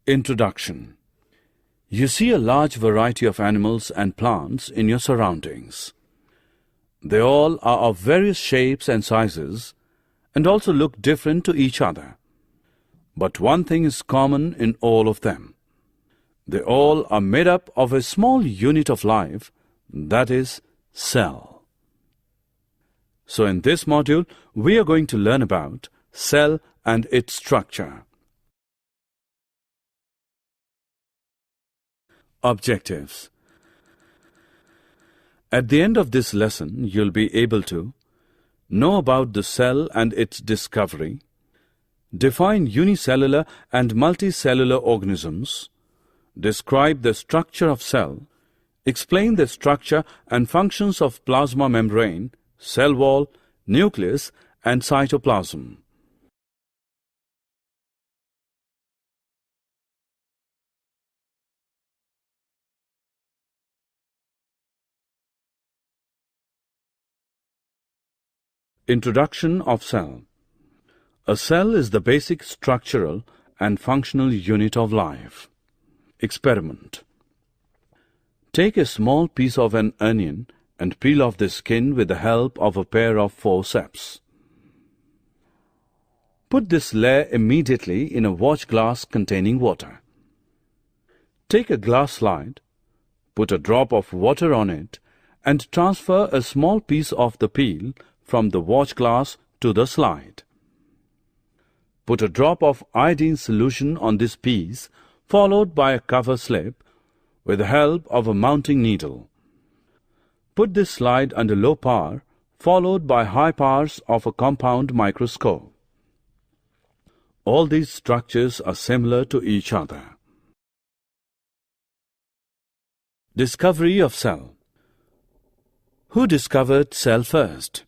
Introduction. You see a large variety of animals and plants in your surroundings. They all are of various shapes and sizes and also look different to each other. But one thing is common in all of them. They all are made up of a small unit of life, that is, cell. So in this module, we are going to learn about cell and its structure. Objectives. At the end of this lesson, you'll be able to know about the cell and its discovery, define unicellular and multicellular organisms, describe the structure of cell, explain the structure and functions of plasma membrane, cell wall, nucleus, and cytoplasm. Introduction of cell. A cell is the basic structural and functional unit of life. Experiment. Take a small piece of an onion and peel off the skin with the help of a pair of forceps. Put this layer immediately in a watch glass containing water. Take a glass slide, put a drop of water on it, and transfer a small piece of the peel from the watch glass to the slide. Put a drop of iodine solution on this piece, followed by a cover slip with the help of a mounting needle. Put this slide under low power, followed by high powers of a compound microscope. All these structures are similar to each other. Discovery of cell. Who discovered cell first?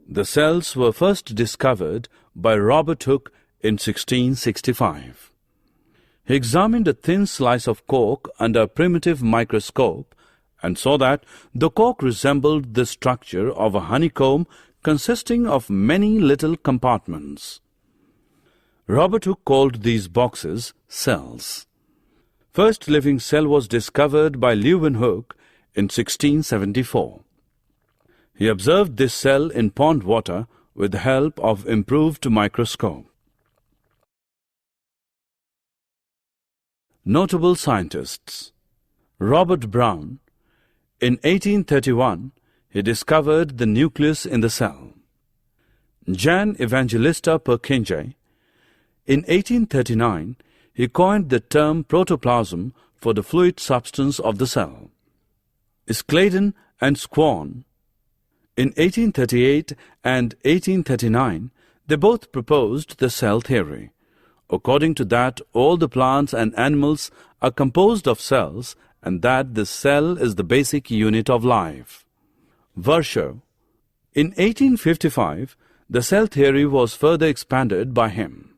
The cells were first discovered by Robert Hooke in 1665. He examined a thin slice of cork under a primitive microscope and saw that the cork resembled the structure of a honeycomb consisting of many little compartments. Robert Hooke called these boxes cells. First living cell was discovered by Leeuwenhoek in 1674. He observed this cell in pond water with the help of improved microscope. Notable scientists. Robert Brown. In 1831, he discovered the nucleus in the cell. Jan Evangelista Purkinje. In 1839, he coined the term protoplasm for the fluid substance of the cell. Scladen and Squan. In 1838 and 1839, they both proposed the cell theory. According to that, all the plants and animals are composed of cells and that the cell is the basic unit of life. Virchow. In 1855, the cell theory was further expanded by him.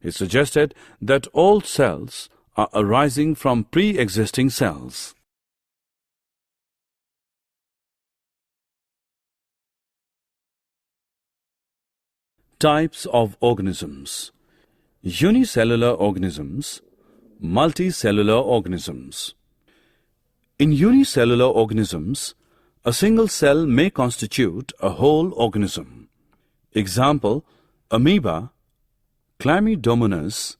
He suggested that all cells are arising from pre-existing cells. Types of organisms. Unicellular organisms, multicellular organisms. In unicellular organisms, a single cell may constitute a whole organism. Example, amoeba, Chlamydomonas,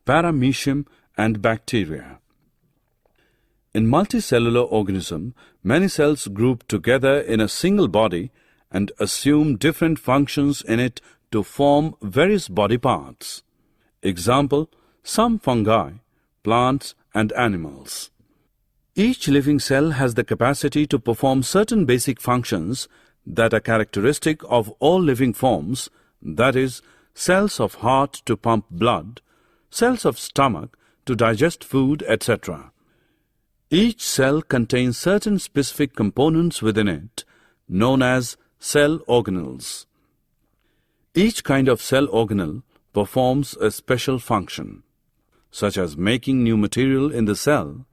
Paramecium, and bacteria. In multicellular organism, many cells group together in a single body and assume different functions in it to form various body parts. Example, some fungi, plants, and animals. Each living cell has the capacity to perform certain basic functions that are characteristic of all living forms, that is, cells of heart to pump blood, cells of stomach to digest food, etc. Each cell contains certain specific components within it, known as cell organelles. Each kind of cell organelle performs a special function, such as making new material in the cell,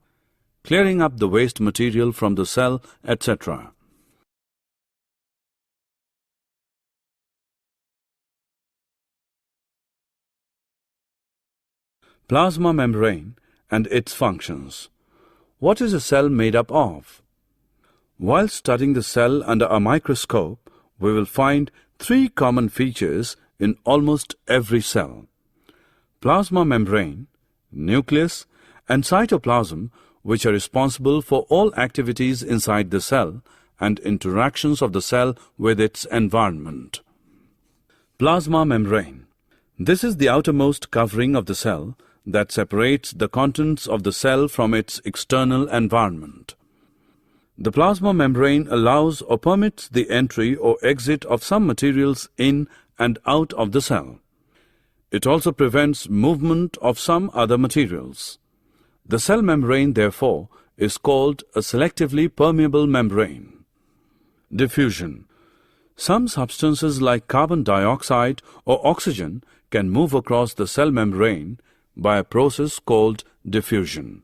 clearing up the waste material from the cell, etc. Plasma membrane and its functions. What is a cell made up of? While studying the cell under a microscope, we will find three common features in almost every cell: plasma membrane, nucleus, and cytoplasm, which are responsible for all activities inside the cell and interactions of the cell with its environment. Plasma membrane. This is the outermost covering of the cell that separates the contents of the cell from its external environment. The plasma membrane allows or permits the entry or exit of some materials in and out of the cell. It also prevents movement of some other materials. The cell membrane, therefore, is called a selectively permeable membrane. Diffusion. Some substances like carbon dioxide or oxygen can move across the cell membrane by a process called diffusion.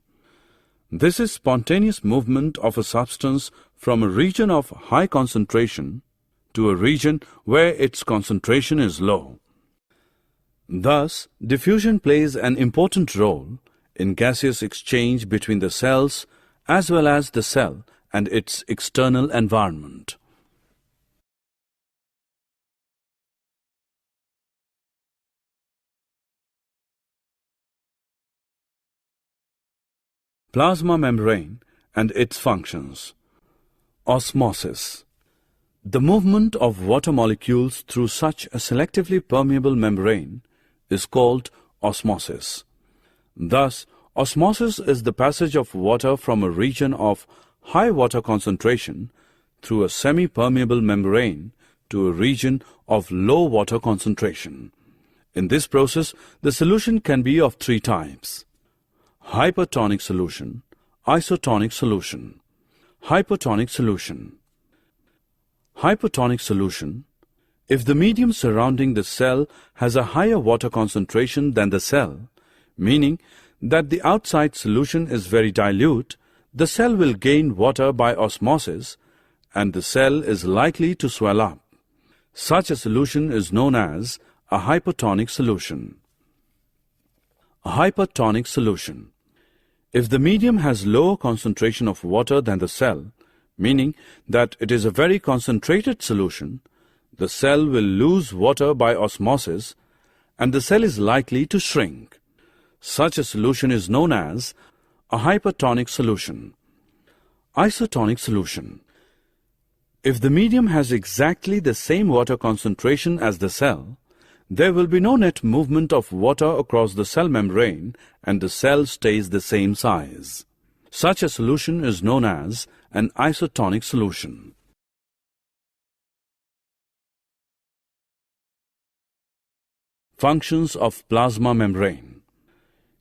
This is spontaneous movement of a substance from a region of high concentration to a region where its concentration is low. Thus, diffusion plays an important role in gaseous exchange between the cells as well as the cell and its external environment. Plasma membrane and its functions. Osmosis. The movement of water molecules through such a selectively permeable membrane is called osmosis. Thus, osmosis is the passage of water from a region of high water concentration through a semi-permeable membrane to a region of low water concentration. In this process, the solution can be of three types: hypertonic solution, isotonic solution. Hypertonic solution. Hypertonic solution. If the medium surrounding the cell has a higher water concentration than the cell, meaning that the outside solution is very dilute, the cell will gain water by osmosis and the cell is likely to swell up. Such a solution is known as a hypertonic solution. A hypertonic solution. If the medium has lower concentration of water than the cell, meaning that it is a very concentrated solution, the cell will lose water by osmosis and the cell is likely to shrink. Such a solution is known as a hypertonic solution. Isotonic solution. If the medium has exactly the same water concentration as the cell, there will be no net movement of water across the cell membrane and the cell stays the same size. Such a solution is known as an isotonic solution. Functions of plasma membrane.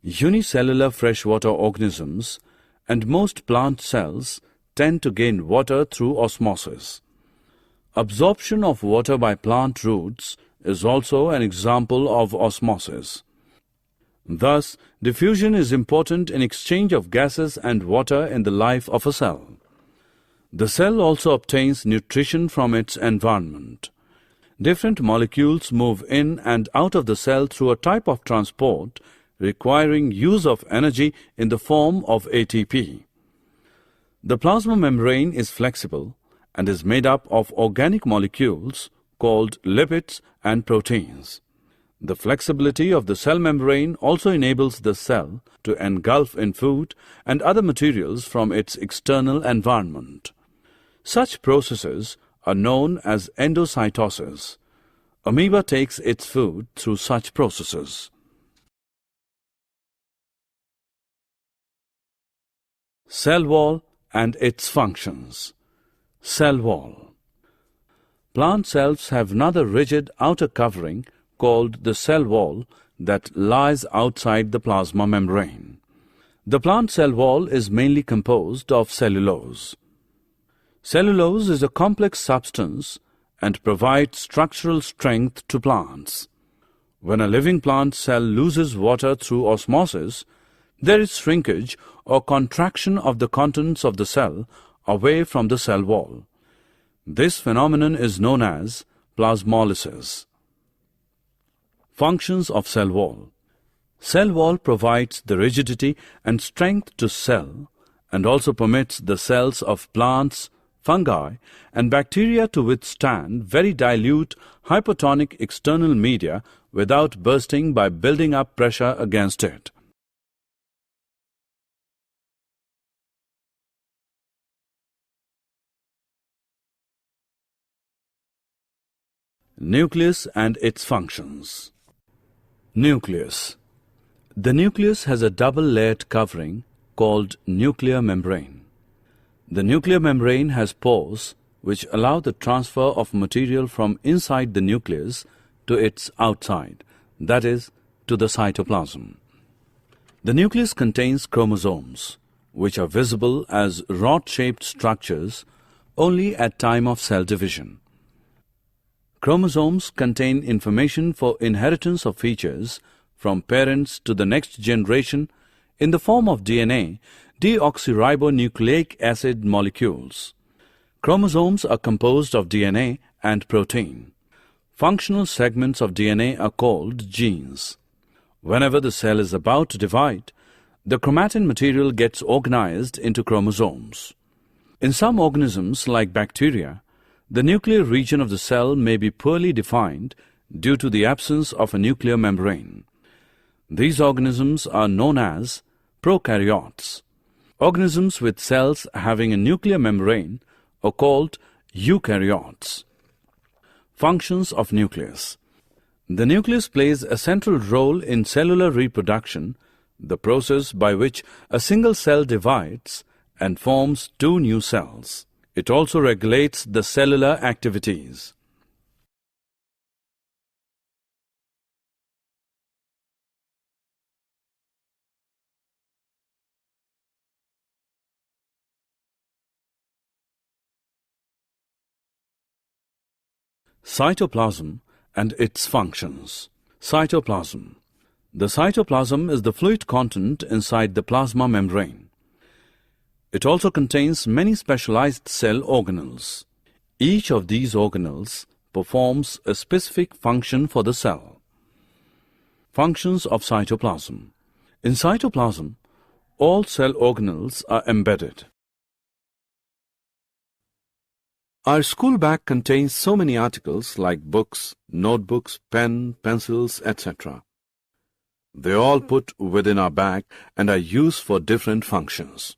Unicellular freshwater organisms and most plant cells tend to gain water through osmosis. Absorption of water by plant roots is also an example of osmosis. Thus, diffusion is important in exchange of gases and water in the life of a cell. The cell also obtains nutrition from its environment. Different molecules move in and out of the cell through a type of transport requiring use of energy in the form of ATP. The plasma membrane is flexible and is made up of organic molecules called lipids and proteins. The flexibility of the cell membrane also enables the cell to engulf in food and other materials from its external environment. Such processes are known as endocytosis. Amoeba takes its food through such processes. Cell wall and its functions. Cell wall. Plant cells have another rigid outer covering called the cell wall that lies outside the plasma membrane. The plant cell wall is mainly composed of cellulose. Cellulose is a complex substance and provides structural strength to plants. When a living plant cell loses water through osmosis, there is shrinkage or contraction of the contents of the cell away from the cell wall. This phenomenon is known as plasmolysis. Functions of cell wall. Cell wall provides the rigidity and strength to cell and also permits the cells of plants, fungi, and bacteria to withstand very dilute hypotonic external media without bursting by building up pressure against it. Nucleus and its functions. Nucleus. The nucleus has a double-layered covering called nuclear membrane. The nuclear membrane has pores which allow the transfer of material from inside the nucleus to its outside, that is, to the cytoplasm. The nucleus contains chromosomes, which are visible as rod-shaped structures only at time of cell division. Chromosomes contain information for inheritance of features from parents to the next generation in the form of DNA, deoxyribonucleic acid molecules. Chromosomes are composed of DNA and protein. Functional segments of DNA are called genes. Whenever the cell is about to divide, the chromatin material gets organized into chromosomes. In some organisms, like bacteria, the nuclear region of the cell may be poorly defined due to the absence of a nuclear membrane. These organisms are known as prokaryotes. Organisms with cells having a nuclear membrane are called eukaryotes. Functions of nucleus. The nucleus plays a central role in cellular reproduction, the process by which a single cell divides and forms two new cells. It also regulates the cellular activities. Cytoplasm and its functions. Cytoplasm. The cytoplasm is the fluid content inside the plasma membrane. It also contains many specialized cell organelles. Each of these organelles performs a specific function for the cell. Functions of cytoplasm. In cytoplasm, all cell organelles are embedded. Our school bag contains so many articles like books, notebooks, pen, pencils, etc. They are all put within our bag and are used for different functions.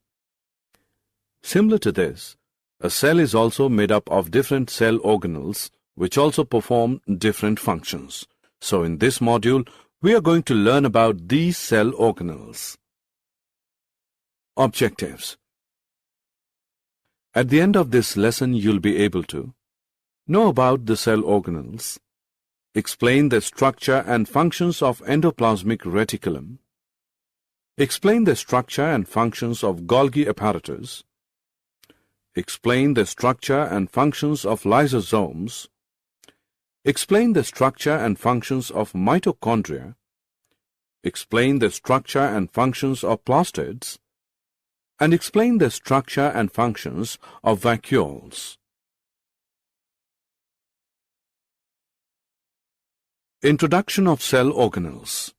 Similar to this, a cell is also made up of different cell organelles which also perform different functions. So in this module, we are going to learn about these cell organelles. Objectives. At the end of this lesson, you'll be able to know about the cell organelles, explain the structure and functions of endoplasmic reticulum, explain the structure and functions of Golgi Apparatus, explain the structure and functions of lysosomes, explain the structure and functions of mitochondria, explain the structure and functions of plastids, and explain the structure and functions of vacuoles. Introduction of cell organelles.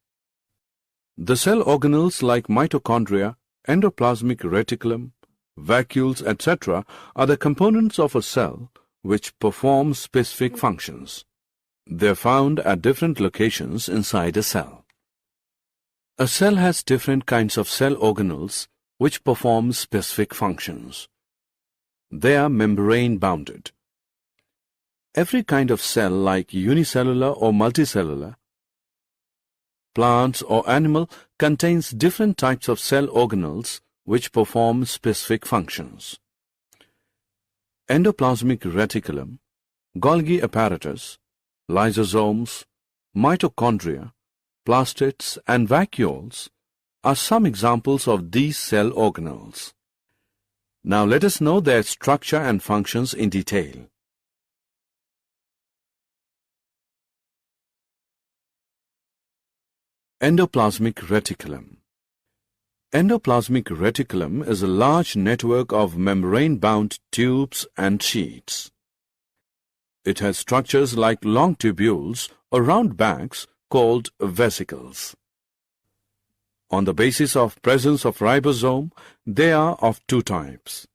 The cell organelles like mitochondria, endoplasmic reticulum, vacuoles, etc. are the components of a cell which perform specific functions. They are found at different locations inside a cell. A cell has different kinds of cell organelles which perform specific functions. They are membrane-bounded. Every kind of cell like unicellular or multicellular, plants or animal contains different types of cell organelles which perform specific functions. Endoplasmic reticulum, Golgi Apparatus, lysosomes, mitochondria, plastids and vacuoles are some examples of these cell organelles. Now let us know their structure and functions in detail. Endoplasmic reticulum. Endoplasmic reticulum is a large network of membrane-bound tubes and sheets. It has structures like long tubules or round bags called vesicles. On the basis of presence of ribosome, they are of two types: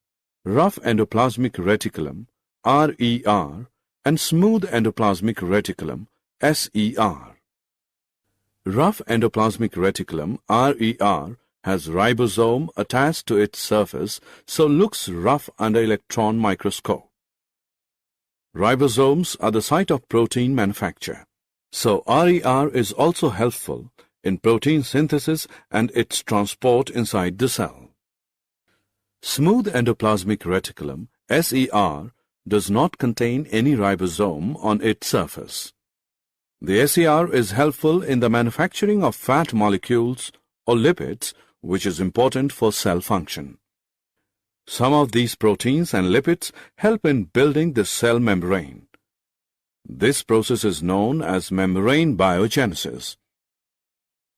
rough endoplasmic reticulum, RER, and smooth endoplasmic reticulum, SER. Rough endoplasmic reticulum, RER, has ribosome attached to its surface, so looks rough under electron microscope. Ribosomes are the site of protein manufacture, so RER is also helpful in protein synthesis and its transport inside the cell. Smooth endoplasmic reticulum, SER, does not contain any ribosome on its surface. The SER is helpful in the manufacturing of fat molecules or lipids, which is important for cell function. Some of these proteins and lipids help in building the cell membrane. This process is known as membrane biogenesis.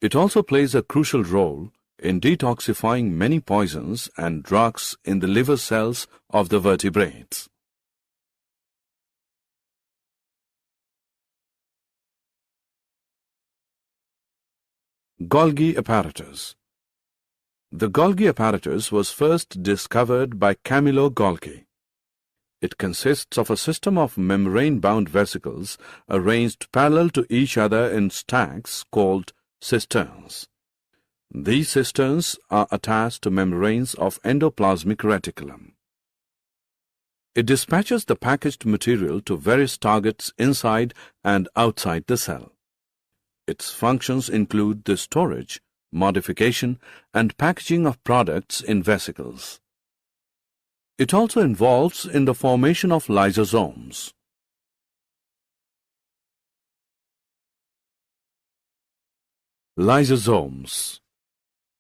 It also plays a crucial role in detoxifying many poisons and drugs in the liver cells of the vertebrates. Golgi Apparatus. The Golgi apparatus was first discovered by Camillo Golgi. It consists of a system of membrane-bound vesicles arranged parallel to each other in stacks called cisterns. These cisterns are attached to membranes of endoplasmic reticulum. It dispatches the packaged material to various targets inside and outside the cell. Its functions include the storage, modification, and packaging of products in vesicles. It also involves in the formation of lysosomes. Lysosomes.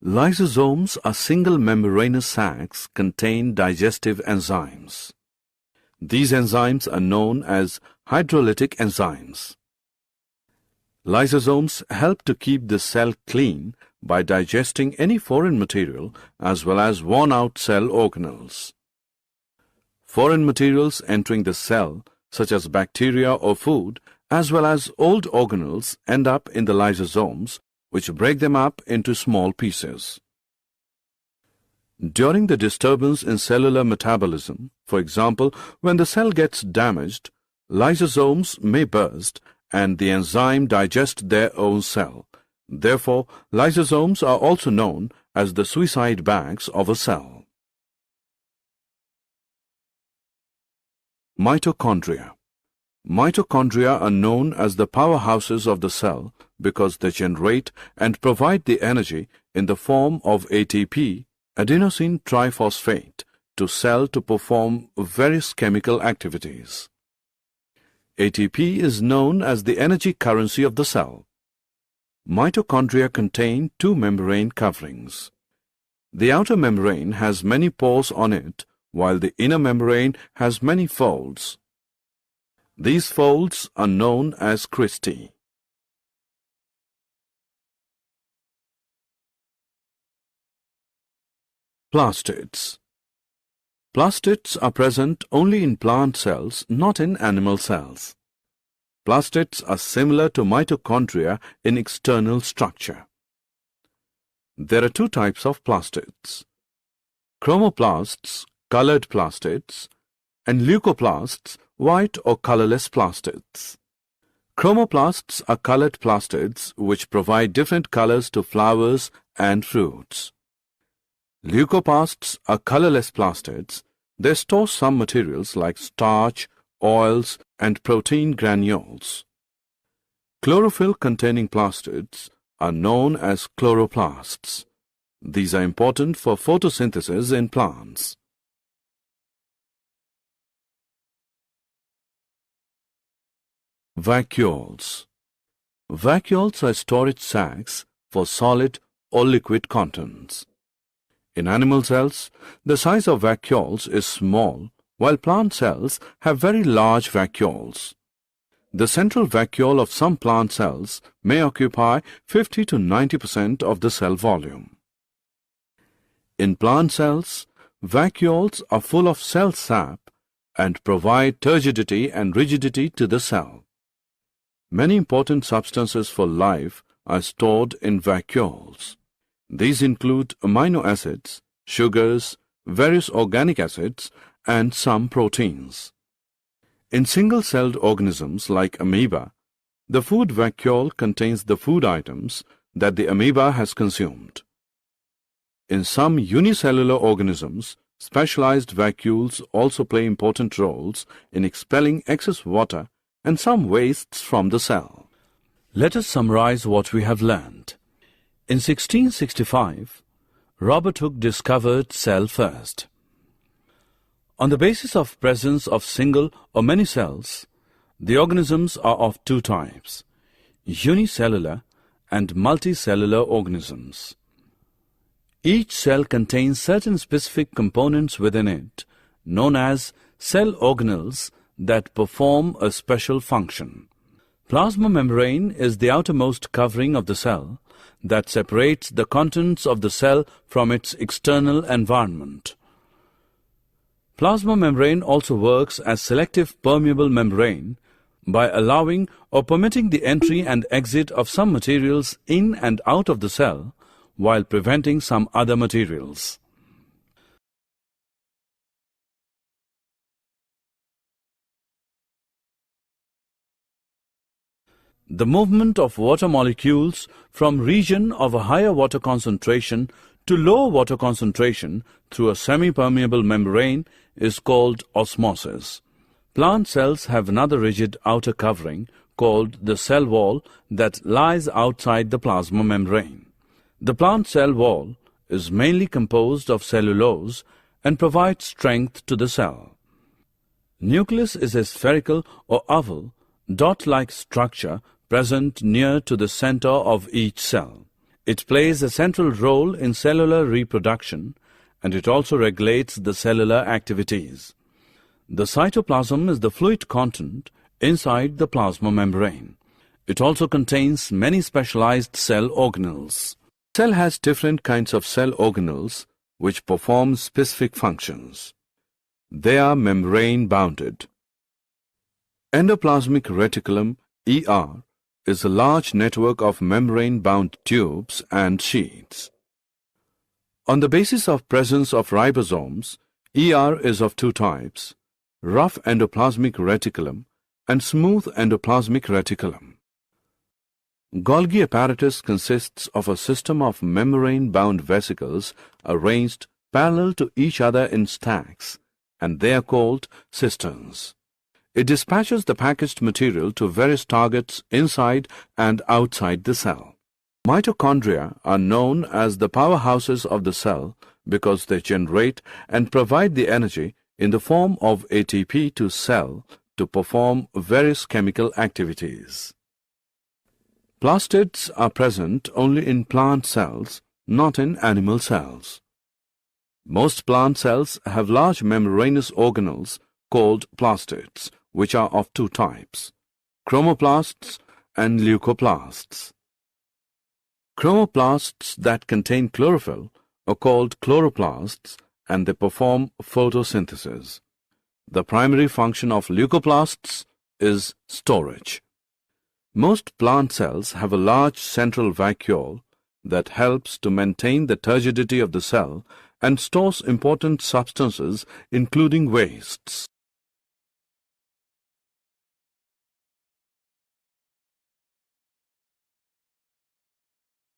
Lysosomes are single membranous sacs containing digestive enzymes. These enzymes are known as hydrolytic enzymes. Lysosomes help to keep the cell clean by digesting any foreign material as well as worn-out cell organelles. Foreign materials entering the cell, such as bacteria or food, as well as old organelles, end up in the lysosomes, which break them up into small pieces. During the disturbance in cellular metabolism, for example, when the cell gets damaged, lysosomes may burst and the enzyme digest their own cell. Therefore, lysosomes are also known as the suicide bags of a cell. Mitochondria. Mitochondria are known as the powerhouses of the cell because they generate and provide the energy in the form of ATP, adenosine triphosphate, to cell to perform various chemical activities. ATP is known as the energy currency of the cell. Mitochondria contain two membrane coverings. The outer membrane has many pores on it, while the inner membrane has many folds. These folds are known as cristae. Plastids. Plastids are present only in plant cells, not in animal cells. Plastids are similar to mitochondria in external structure. There are two types of plastids: chromoplasts, colored plastids, and leucoplasts, white or colorless plastids. Chromoplasts are colored plastids which provide different colors to flowers and fruits. Leucoplasts are colorless plastids. They store some materials like starch, oils, and protein granules. Chlorophyll-containing plastids are known as chloroplasts. These are important for photosynthesis in plants. Vacuoles. Vacuoles are storage sacs for solid or liquid contents. In animal cells, the size of vacuoles is small, while plant cells have very large vacuoles. The central vacuole of some plant cells may occupy 50 to 90% of the cell volume. In plant cells, vacuoles are full of cell sap and provide turgidity and rigidity to the cell. Many important substances for life are stored in vacuoles. These include amino acids, sugars, various organic acids, and some proteins. In single-celled organisms like amoeba, the food vacuole contains the food items that the amoeba has consumed. In some unicellular organisms, specialized vacuoles also play important roles in expelling excess water and some wastes from the cell. Let us summarize what we have learned. In 1665, Robert Hooke discovered cell first. On the basis of presence of single or many cells, the organisms are of two types, unicellular and multicellular organisms. Each cell contains certain specific components within it, known as cell organelles, that perform a special function. Plasma membrane is the outermost covering of the cell that separates the contents of the cell from its external environment. Plasma membrane also works as selective permeable membrane by allowing or permitting the entry and exit of some materials in and out of the cell, while preventing some other materials. The movement of water molecules from region of a higher water concentration to lower water concentration through a semi-permeable membrane is called osmosis. Plant cells have another rigid outer covering called the cell wall that lies outside the plasma membrane. The plant cell wall is mainly composed of cellulose and provides strength to the cell. Nucleus is a spherical or oval, dot-like structure present near to the center of each cell. It plays a central role in cellular reproduction, and it also regulates the cellular activities. The cytoplasm is the fluid content inside the plasma membrane. It also contains many specialized cell organelles. The cell has different kinds of cell organelles which perform specific functions. They are membrane-bounded. Endoplasmic Reticulum, ER, is a large network of membrane-bound tubes and sheets. On the basis of presence of ribosomes, ER is of two types, rough endoplasmic reticulum and smooth endoplasmic reticulum. Golgi apparatus consists of a system of membrane-bound vesicles arranged parallel to each other in stacks, and they are called cisterns. It dispatches the packaged material to various targets inside and outside the cell. Mitochondria are known as the powerhouses of the cell because they generate and provide the energy in the form of ATP to cell to perform various chemical activities. Plastids are present only in plant cells, not in animal cells. Most plant cells have large membranous organelles called plastids, which are of two types, chromoplasts and leucoplasts. Chromoplasts that contain chlorophyll are called chloroplasts, and they perform photosynthesis. The primary function of leucoplasts is storage. Most plant cells have a large central vacuole that helps to maintain the turgidity of the cell and stores important substances including wastes.